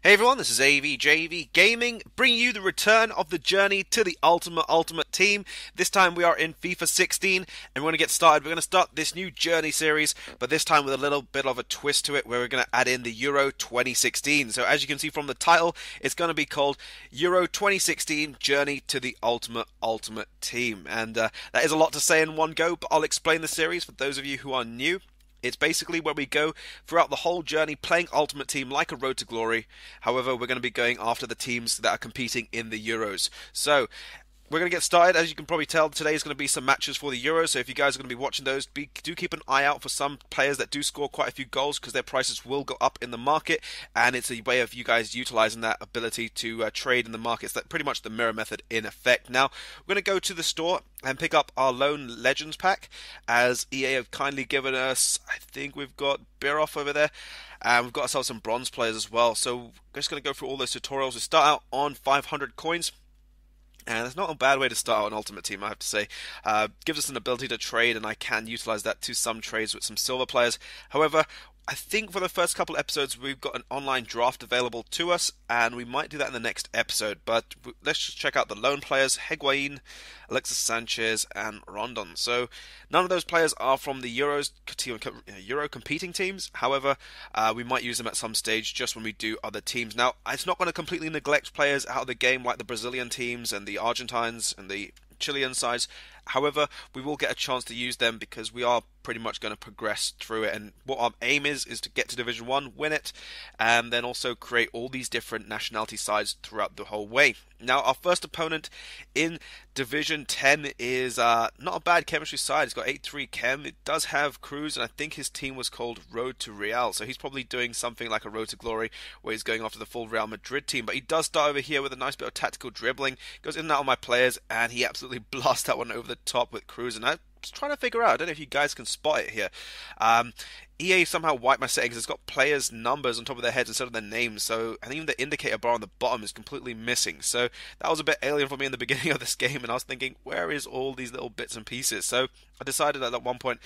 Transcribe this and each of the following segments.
Hey everyone, this is AVJVGaming, bringing you the return of the journey to the Ultimate Team. This time we are in FIFA 16, and we're going to get started. We're going to start this new journey series, but this time with a little bit of a twist to it, where we're going to add in the Euro 2016. So as you can see from the title, it's going to be called Euro 2016 Journey to the Ultimate Team. And that is a lot to say in one go, but I'll explain the series for those of you who are new. It's basically where we go throughout the whole journey playing Ultimate Team like a road to glory. However, we're going to be going after the teams that are competing in the Euros. So, we're going to get started. As you can probably tell, today is going to be some matches for the Euros. So if you guys are going to be watching those, do keep an eye out for some players that do score quite a few goals, because their prices will go up in the market. And it's a way of you guys utilizing that ability to trade in the markets. That's pretty much the mirror method in effect. Now, we're going to go to the store and pick up our Lone Legends pack, as EA have kindly given us, I think we've got Biroff over there. And we've got ourselves some bronze players as well. So we're just going to go through all those tutorials. We start out on 500 coins. And it's not a bad way to start an Ultimate Team, I have to say. Gives us an ability to trade, and I can utilize that to some trades with some silver players. However, I think for the first couple episodes we've got an online draft available to us, and we might do that in the next episode. But let's just check out the lone players: Higuain, Alexis Sanchez, and Rondon. So none of those players are from the Euro competing teams. However, we might use them at some stage just when we do other teams. Now, it's not going to completely neglect players out of the game like the Brazilian teams and the Argentines and the Chilean sides. However, we will get a chance to use them because we are pretty much going to progress through it, and what our aim is to get to Division 1, win it, and then also create all these different nationality sides throughout the whole way. Now, our first opponent in Division 10 is not a bad chemistry side. It's got 8-3 chem. It does have Cruz, and I think his team was called Road to Real, so he's probably doing something like a Road to Glory, where he's going after the full Real Madrid team. But he does start over here with a nice bit of tactical dribbling, goes in and out of my players, and he absolutely blasts that one over the top with Cruz, and I was trying to figure out, I don't know if you guys can spot it here. EA somehow wiped my settings. It's got players' numbers on top of their heads instead of their names, so, and even the indicator bar on the bottom is completely missing. So that was a bit alien for me in the beginning of this game, and I was thinking, where is all these little bits and pieces? So I decided at one point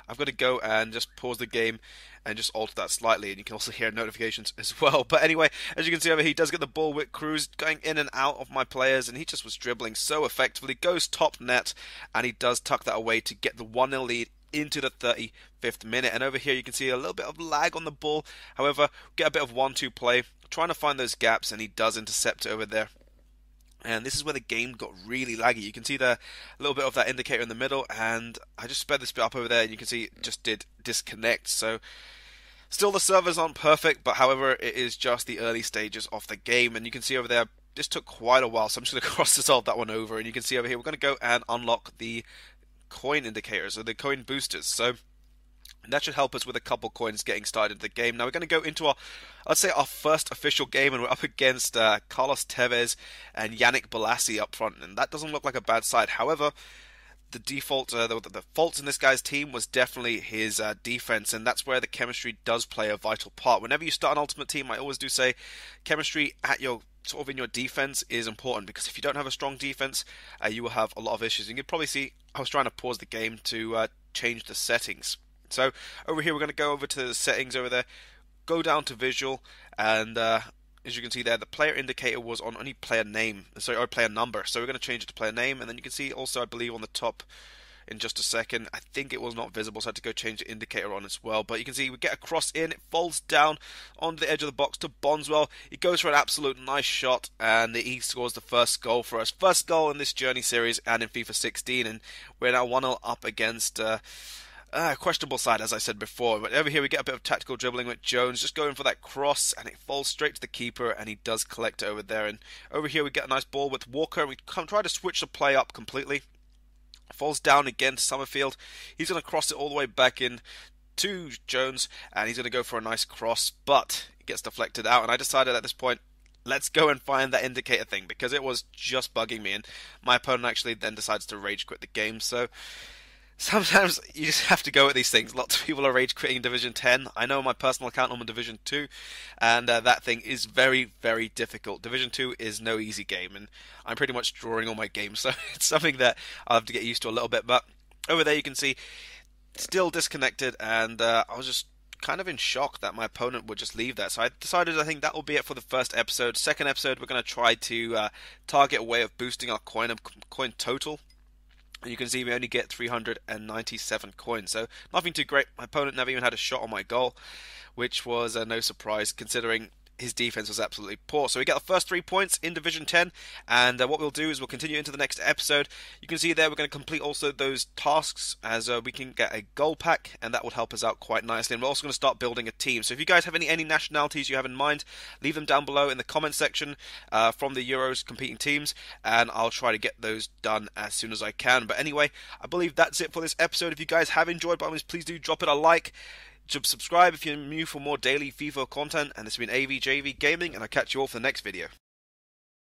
I've got to go and just pause the game and just alter that slightly, and you can also hear notifications as well. But anyway, as you can see over here, he does get the ball with Cruz going in and out of my players, and he just was dribbling so effectively. Goes top net, and he does tuck that away to get the 1-0 lead into the 35th minute. And over here you can see a little bit of lag on the ball. However, get a bit of 1-2 play, trying to find those gaps, and he does intercept over there. And this is where the game got really laggy. You can see there a little bit of that indicator in the middle, and I just sped this bit up over there, and you can see it just did disconnect. So still the servers aren't perfect, but however, it is just the early stages of the game. And you can see over there, this took quite a while, so I'm just going to cross-dissolve that one over. And you can see over here, we're going to go and unlock the coin indicators, or the coin boosters. So that should help us with a couple coins getting started in the game. Now we're going to go into our, let's say, our first official game, and we're up against Carlos Tevez and Yannick Bolasie up front, and that doesn't look like a bad side. However, the default, the faults in this guy's team was definitely his defense, and that's where the chemistry does play a vital part. Whenever you start an Ultimate Team, I always do say chemistry at your sort of in your defense is important, because if you don't have a strong defense, you will have a lot of issues. And you can probably see I was trying to pause the game to change the settings. So over here we're going to go over to the settings over there, go down to visual, and as you can see there, the player indicator was on only player name, sorry, or player number. So we're going to change it to player name, and then you can see also, I believe, on the top in just a second, I think it was not visible, so I had to go change the indicator on as well. But you can see we get a cross in, it falls down onto the edge of the box to Bondswell. He goes for an absolute nice shot, and he scores the first goal for us. First goal in this Journey series and in FIFA 16, and we're now 1-0 up against questionable side, as I said before. But over here we get a bit of tactical dribbling with Jones, just going for that cross, and it falls straight to the keeper, and he does collect it over there. And over here we get a nice ball with Walker, and we try to switch the play up completely. Falls down again to Summerfield. He's going to cross it all the way back in to Jones, and he's going to go for a nice cross, but it gets deflected out. And I decided at this point, let's go and find that indicator thing, because it was just bugging me, and my opponent actually then decides to rage quit the game. So sometimes you just have to go at these things. Lots of people are rage quitting in Division 10. I know on my personal account I'm in Division 2, and that thing is very, very difficult. Division 2 is no easy game, and I'm pretty much drawing all my games, so it's something that I'll have to get used to a little bit. But over there you can see, still disconnected, and I was just kind of in shock that my opponent would just leave that. So I decided I think that will be it for the first episode. Second episode, we're going to try to target a way of boosting our coin total. You can see we only get 397 coins, so nothing too great. My opponent never even had a shot on my goal, which was no surprise considering his defense was absolutely poor. So we get the first 3 points in Division 10, and what we'll do is we'll continue into the next episode. You can see there we're going to complete also those tasks as we can get a goal pack, and that will help us out quite nicely. And we're also going to start building a team. So if you guys have any nationalities you have in mind, leave them down below in the comment section from the Euros competing teams, and I'll try to get those done as soon as I can. But anyway, I believe that's it for this episode. If you guys have enjoyed, by all means, please do drop it a like. Subscribe if you're new for more daily FIFA content, and this has been AVJVGaming, and I'll catch you all for the next video.